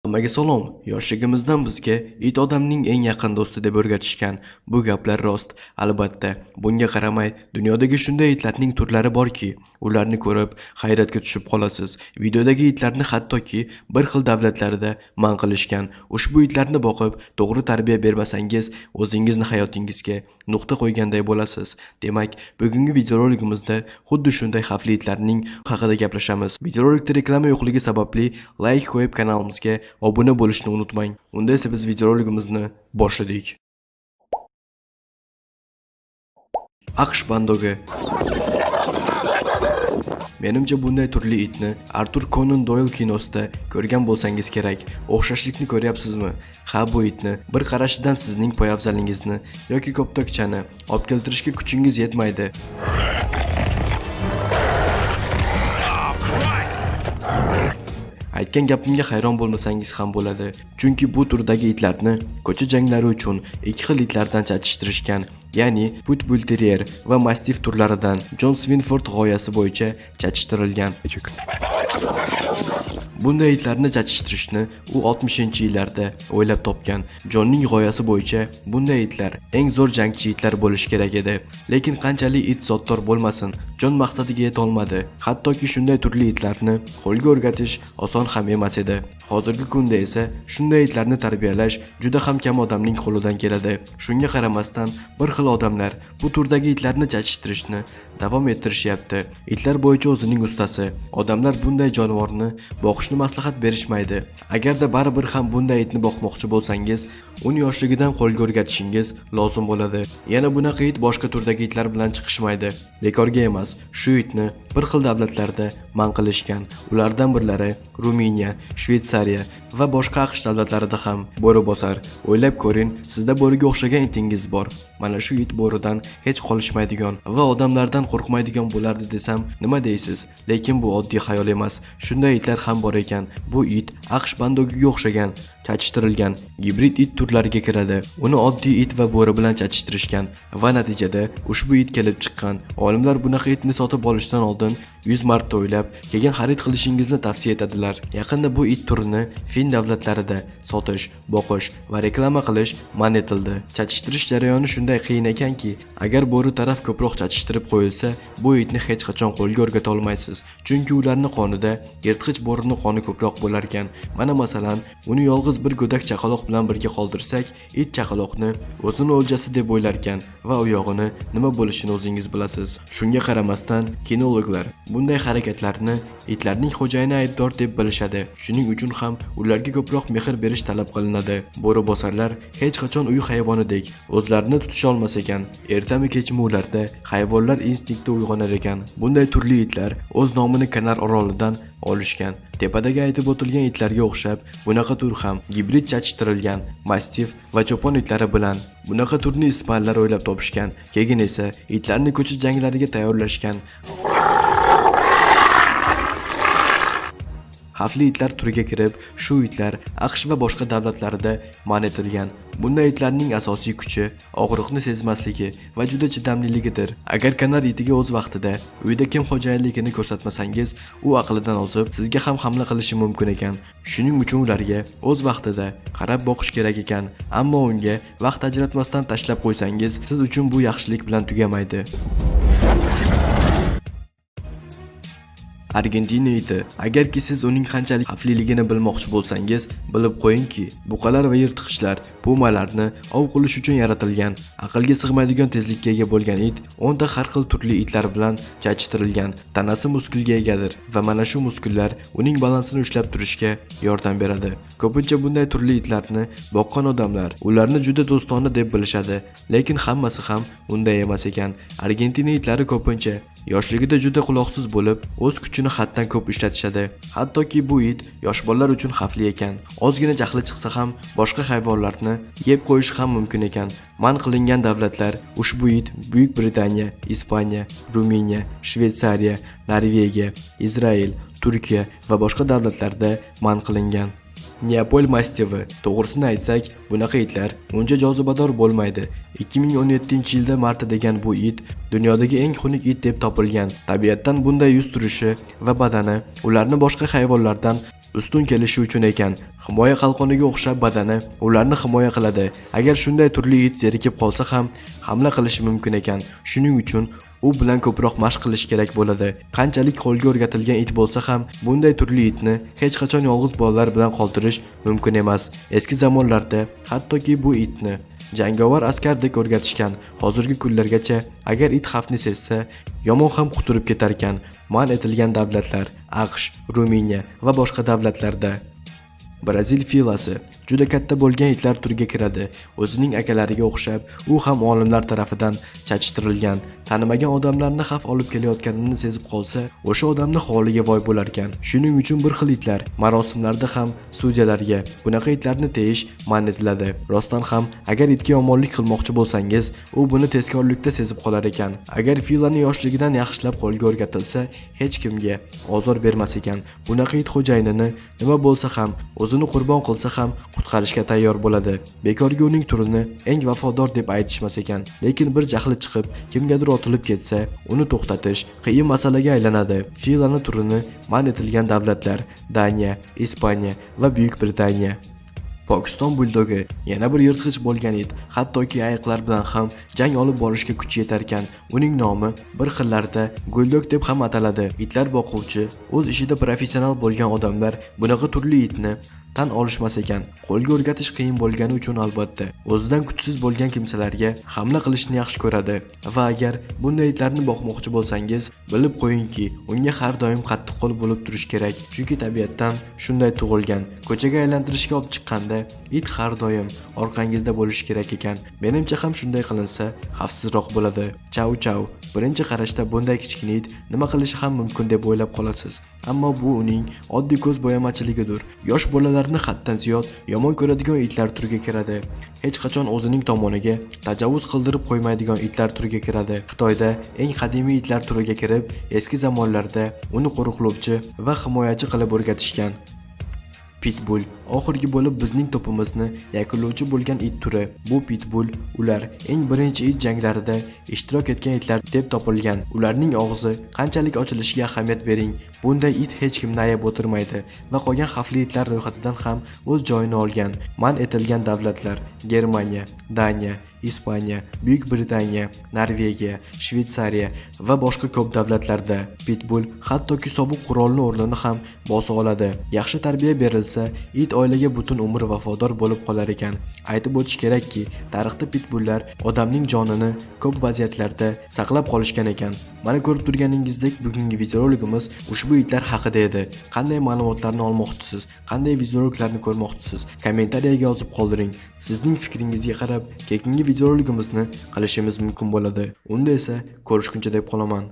Hammaga salom. Yoshligimizdan bizga it odamning eng yaqin do'sti deb o'rgatishgan. Bu gaplar rost. Albatta, bunga qaramay, dunyodagi shunday itlarning turlari borki, ularni ko'rib hayratga tushib qolasiz. Videodagi itlarni hattoki bir xil davlatlarda man qilishgan. Ushbu itlarni boqib, to'g'ri tarbiya bermasangiz, o'zingizni hayotingizga nuqta qo'yganday bo'lasiz. Demak, bugungi videorolikimizda xuddi shunday xavfli itlarning haqida gaplashamiz. Videorolikda reklama yo'qligi sababli like qo'yib kanalimizga obuna bo'lishni unutmang. Unda esa biz videorolikimizni boshladik. AQSh bandogi. Menimcha bunday turli itni Arthur Conan Doyle kinosida ko'rgan bo'lsangiz kerak. O'xshashlikni ko'ryapsizmi? Ha, bu itni bir qarashidan sizning poyafzalingizni yoki koptokchani olib keltirishga kuchingiz yetmaydi. Aytgan gapimga hayron bo'lmasangiz ham bo'ladi. Chunki bu turdagi itlarni ko'cha janglari uchun ikki xil itlardan chachishtirishgan. Ya'ni Pitbull Terrier va Mastiff turlaridan John Swinford g'oyasi bo'yicha chachishtirilgan. Bunday itlarni chachishtirishni u 60-yillarda o'ylab topgan. Johnning g'oyasi bo'yicha bunday itlar eng zo'r jangchi itlar bo'lishi kerak edi. Lekin qanchalik it zotdor bo'lmasin, John maqsadiga yeta olmadi. Hattoki shunday turli itlarni qo'lga o'rgatish oson ham emas edi. Hozirgi kunda esa shunday itlarni tarbiyalash juda ham kam odamning qo'lidan keladi. Shunga qaramasdan bir xil odamlar bu turdagi itlarni chachishtirishni davom ettirishyapti. Itlar bo'yicha o'zining ustasi. Odamlar bunday jonivorni boqishni maslahat berishmaydi. Agarda baribir ham bunday itni boqmoqchi bo'lsangiz, uni yoshligidan qo'lga o'rgatishingiz lozim bo'ladi. Yana bunaqa it boshqa turdagi itlar bilan chiqishmaydi. Bekorga emas, shu itni bir xil davlatlarda man qilishgan. Ulardan birlari Ruminiya, Shvetsariya va boshqa AQSh davlatlarida ham bo'ri bosar. O'ylab ko'ring, sizda bo'riga o'xshagan itingiz bor. Mana shu it bo'ridan hech qolishmaydigan va odamlardan qo'rqmaydigan bo'lardi desam, nima deysiz? Lekin bu oddiy xayol emas. Shunday itlar ham bor ekan. Bu it AQSh bandogiga o'xshagan, chachishtirilgan gibrid it turlariga kiradi. Uni oddiy it va bo'ri bilan chachishtirishgan va natijada ushbu it kelib chiqqan. Olimlar bunaqa itni sotib olishdan oldin 100 marta o'ylab, keyin xarid qilishingizni tavsiya etadilar. Yaqinda bu it turini Fin davlatlarida sotish, boqish va reklama qilish man etildi. Chachishtirish jarayoni shunday qiyin ekanki, agar bo'ri taraf ko'proq chachishtirib qo'yilsa, bu itni hech qachon qo'lga o'rgata olmaysiz. Chunki ularning qonida yirtqich bo'rining qoni ko'proq bo'lar ekan. Mana masalan, uni yolg'iz bir go'dak chaqaloq bilan birga qoldirsak, it chaqaloqni o'zini o'ljasi deb o'ylar ekan va oyog'ini nima bo'lishini o'zingiz bilasiz. Shunga qaramasdan, kinologlar bunday harakatlarni itlarning xo'jayini aybdor deb bilishadi. Shuning uchun ham ularga ko'proq mehr berish talab qilinadi. Bo'ri bosarlar hech qachon uy hayvonidek o'zlarini tutisha olmas ekan. Ertami kechmi ularda hayvonlar instinkti uyg'onar ekan. Bunday turli itlar o'z nomini Kanar orolidan olishgan. Tepadagi aytib o'tilgan itlarga o'xshab, bunaqa tur ham gibrid chachishtirilgan Mastiff va cho'pon itlari bilan. Bunaqa turni ispanlar o'ylab topishgan. Keyin esa itlarni ko'cha janglariga tayyorlashgan. Xavfli itlar turiga kirib, shu itlar AQSh va boshqa davlatlarda man etilgan. Bunday itlarning asosiy kuchi og'riqni sezmasligi va juda chidamliligidir. Agar kanar itiga o'z vaqtida uyda kim xo'jayinligini ko'rsatmasangiz, u aqlidan ozib, sizga ham hamla qilishi mumkin ekan. Shuning uchun ularga o'z vaqtida qarab boqish kerak ekan. Ammo unga vaqt ajratmasdan tashlab qo'ysangiz, siz uchun bu yaxshilik bilan tugamaydi. Argentina iti. Agarki siz uning qanchalik xavfliligini bilmoqchi bo'lsangiz, bilib qo'yingki, buqalar va yirtqichlar pumalarni ov qilish uchun yaratilgan. Aqlga sig'maydigan tezlikka ega bo'lgan it 10 ta har xil turli itlar bilan chachishtirilgan. Tanasi muskulga egadir va mana shu muskullar uning balansini ushlab turishga yordam beradi. Ko'pincha bunday turli itlarni boqqan odamlar ularni juda do'stona deb bilishadi, lekin hammasi ham unday emas ekan. Argentina itlari ko'pincha yoshligida juda quloqsiz bo'lib, o'z kuchini haddan ko'p ishlatishadi. Hattoki bu it yosh bolalar uchun xavfli ekan. Ozgina jahli chiqsa ham boshqa hayvonlarni yeb qo'yish ham mumkin ekan. Man qilingan davlatlar ushbu it Buyuk Britaniya, Ispaniya, Ruminiya, Shvetsariya, Norvegiya, Izrael, Turkiya va boshqa davlatlarda man qilingan. Neapol Mastivi. To'g'risini aytsak, bunaqa itlar uncha jozibador bo'lmaydi. 2017-yilda marta degan bu it dunyodagi eng xunuk it deb topilgan. Tabiatdan bunday yuz turishi va badani ularni boshqa hayvonlardan ustun kelishi uchun ekan. Himoya qalqoniga o'xshab badani ularni himoya qiladi. Agar shunday turli it zerikib qolsa ham hamla qilishi mumkin ekan. Shuning uchun u bilan ko'proq mashq qilish kerak bo'ladi. Qanchalik qo'lga o'rgatilgan it bo'lsa ham, bunday turli itni hech qachon yolg'iz bolalar bilan qoldirish mumkin emas. Eski zamonlarda hattoki bu itni jangovar askardek o'rgatishgan. Hozirgi kunlargacha agar it xavfni sezsa, yomon ham quturib ketar ekan. Man etilgan davlatlar AQSh, Ruminiya va boshqa davlatlarda. Brazil filasi juda katta bo'lgan itlar turiga kiradi. O'zining akalariga o'xshab, u ham olimlar tarafidan chachishtirilgan. Tanimagan odamlarni xavf olib kelayotganini sezib qolsa, o'sha odamni holiga voy bo'lar ekan. Shuning uchun bir xil itlar marosimlarda ham sudyalarga bunaqa itlarni teyish man etiladi. Rostdan ham, agar itga yomonlik qilmoqchi bo'lsangiz, u buni tezkorlikda sezib qolar ekan. Agar filani yoshligidan yaxshilab qo'lga o'rgatilsa, hech kimga ozor bermas ekan. Bunaqa it xo'jayinini nima bo'lsa ham, o'zini qurbon qilsa ham qutqarishga tayyor bo'ladi. Bekorga uning turini eng vafodor deb aytishmas ekan. Lekin bir jahli chiqib, kimgadir otilib ketsa, uni to'xtatish qiyin masalaga aylanadi. Filani turini man etilgan davlatlar: Daniya, Ispaniya va Buyuk Britaniya. Pokiston buldogi yana bir yirtqich bo'lgan it, hattoki ayiqlar bilan ham jang olib borishga kuchi yetar ekan. Uning nomi bir xillarda guldog deb ham ataladi. Itlar boquvchi, o'z ishida professional bo'lgan odamlar bunaqa turli itni tan olishmas ekan. Qo'lga o'rgatish qiyin bo'lgani uchun albatta, o'zidan kuchsiz bo'lgan kimsalarga hamla qilishni yaxshi ko'radi. Va agar bunday itlarni boqmoqchi bo'lsangiz, bilib qo'yingki, unga har doim qattiq qo'l bo'lib turish kerak. Chunki tabiatdan shunday tug'ilgan. Ko'chaga aylantirishga olib chiqqanda, it har doim orqangizda bo'lishi kerak ekan. Menimcha ham shunday qilinsa, xavfsizroq bo'ladi. Chau chau. Birinchi qarashda bunday kichkina it nima qilishi ham mumkin deb o'ylab qolasiz. Ammo bu uning oddiy ko'z bo'yamachiligidir. Yosh bolalarni haddan ziyod yomon ko'radigan itlar turiga kiradi. Hech qachon o'zining tomoniga tajovuz qildirib qo'ymaydigan itlar turiga kiradi. Xitoyda eng qadimiy itlar turiga kirib, eski zamonlarda uni qo'riqlovchi va himoyachi qilib o'rgatishgan. Pitbull oxirgi bo'lib bizning to'pimizni yakunlovchi bo'lgan it turi. Bu pitbull ular eng birinchi it janglarida ishtirok etgan itlar deb topilgan. Ularning og'zi qanchalik ochilishiga ahamiyat bering. Bunday it hech kimni ayab o'tirmaydi va qolgan xavfli itlar ro'yxatidan ham o'z joyini olgan. Man etilgan davlatlar: Germaniya, Daniya, Ispaniya, Buyuk Britaniya, Norvegiya, Shveysariya va boshqa ko'p davlatlarda. Pitbull hattoki sobiq qurolni o'rnini ham bosa oladi. Yaxshi tarbiya berilsa, it oilaga butun umr vafodor bo'lib qolar ekan. Aytib o'tish kerakki, tarixda pitbullar odamning jonini ko'p vaziyatlarda saqlab qolishgan ekan. Mana ko'rib turganingizdek, bugungi videorolikimiz ushbu itlar haqida edi. Qanday ma'lumotlarni olmoqchisiz? Qanday videoroliklarni ko'rmoqchisiz? Kommentariyaga yozib qoldiring. Sizning fikringizga qarab, keyingi videorolikimizni qilishimiz mumkin bo'ladi. Unda esa ko'rishguncha deb qolaman.